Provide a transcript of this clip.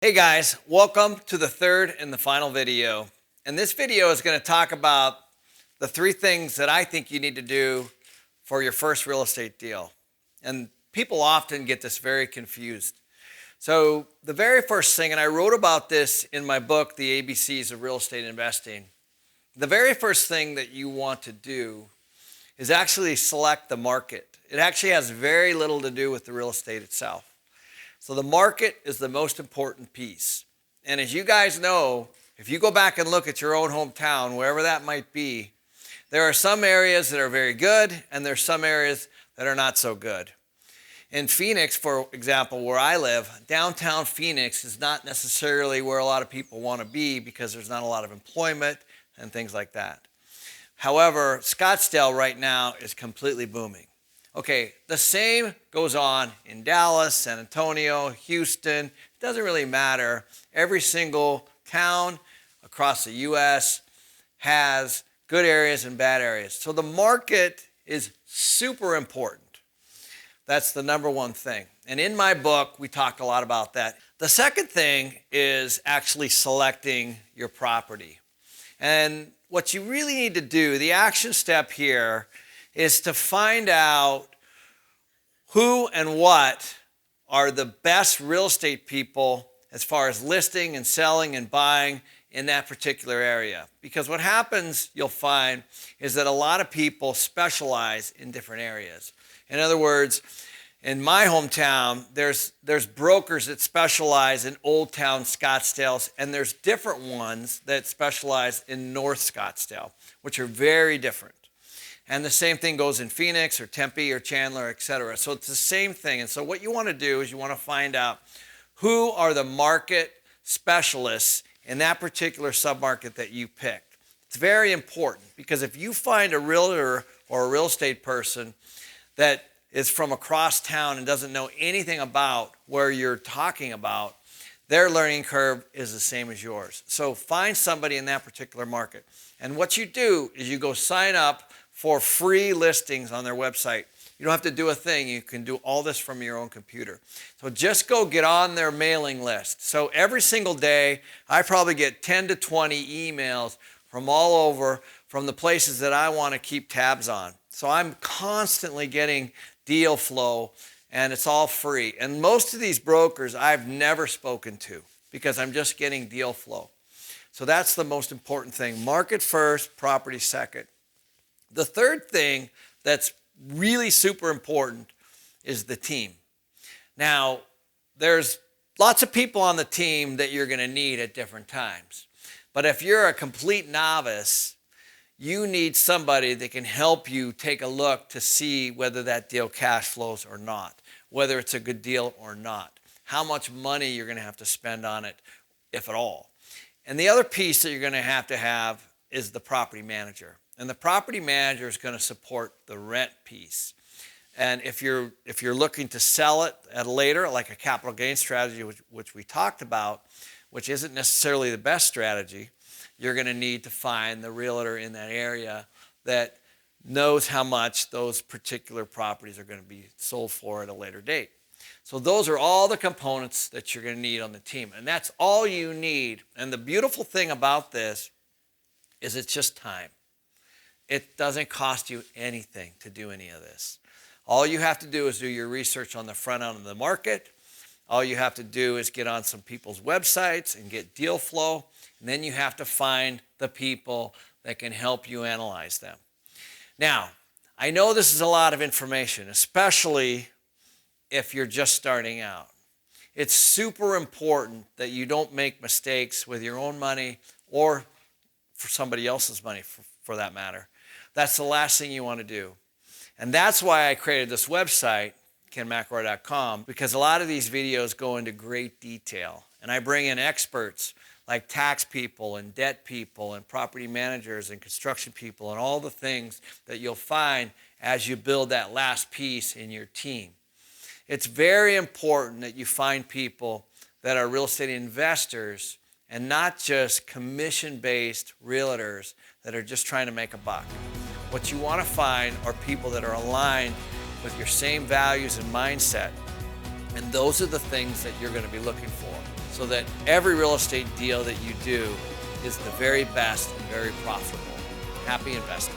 Hey guys, welcome to the third and the final video. And this video is going to talk about the three things that I think you need to do for your first real estate deal. And people often get this very confused. So the very first thing, and I wrote about this in my book, The ABCs of Real Estate Investing. The very first thing that you want to do is actually select the market. It actually has very little to do with the real estate itself. So the market is the most important piece. And as you guys know, if you go back and look at your own hometown, wherever that might be, there are some areas that are very good and there's some areas that are not so good. In Phoenix, for example, where I live, downtown Phoenix is not necessarily where a lot of people want to be because there's not a lot of employment and things like that. However, Scottsdale right now is completely booming. Okay, the same goes on in Dallas, San Antonio, Houston. It doesn't really matter. Every single town across the U.S. has good areas and bad areas. So the market is super important. That's the number one thing. And in my book, we talk a lot about that. The second thing is actually selecting your property. And what you really need to do, the action step here, is to find out who and what are the best real estate people as far as listing and selling and buying in that particular area. Because what happens, you'll find, is that a lot of people specialize in different areas. In other words, in my hometown, there's brokers that specialize in Old Town Scottsdale, and there's different ones that specialize in North Scottsdale, which are very different. And the same thing goes in Phoenix or Tempe or Chandler, et cetera. So it's the same thing. And so what you want to do is you want to find out who are the market specialists in that particular submarket that you picked. It's very important because if you find a realtor or a real estate person that is from across town and doesn't know anything about where you're talking about, their learning curve is the same as yours. So find somebody in that particular market. And what you do is you go sign up for free listings on their website. You don't have to do a thing. You can do all this from your own computer. So just go get on their mailing list. So every single day, I probably get 10 to 20 emails from all over, from the places that I want to keep tabs on. So I'm constantly getting deal flow, and it's all free. And most of these brokers I've never spoken to because I'm just getting deal flow. So that's the most important thing. Market first, property second. The third thing that's really super important is the team. Now, there's lots of people on the team that you're going to need at different times. But if you're a complete novice, you need somebody that can help you take a look to see whether that deal cash flows or not, whether it's a good deal or not, how much money you're going to have to spend on it, if at all. And the other piece that you're going to have is the property manager. And the property manager is going to support the rent piece. And if you're looking to sell it at later, like a capital gain strategy, which we talked about, which isn't necessarily the best strategy, you're going to need to find the realtor in that area that knows how much those particular properties are going to be sold for at a later date. So those are all the components that you're going to need on the team. And that's all you need. And the beautiful thing about this is it's just time. It doesn't cost you anything to do any of this. All you have to do is do your research on the front end of the market. All you have to do is get on some people's websites and get deal flow. And then you have to find the people that can help you analyze them. Now, I know this is a lot of information, especially if you're just starting out. It's super important that you don't make mistakes with your own money or for somebody else's money, for that matter. That's the last thing you want to do. And that's why I created this website, kenmcelroy.com, because a lot of these videos go into great detail. And I bring in experts like tax people and debt people and property managers and construction people and all the things that you'll find as you build that last piece in your team. It's very important that you find people that are real estate investors and not just commission-based realtors that are just trying to make a buck. What you want to find are people that are aligned with your same values and mindset. And those are the things that you're going to be looking for. so that every real estate deal that you do is the very best and very profitable. Happy investing.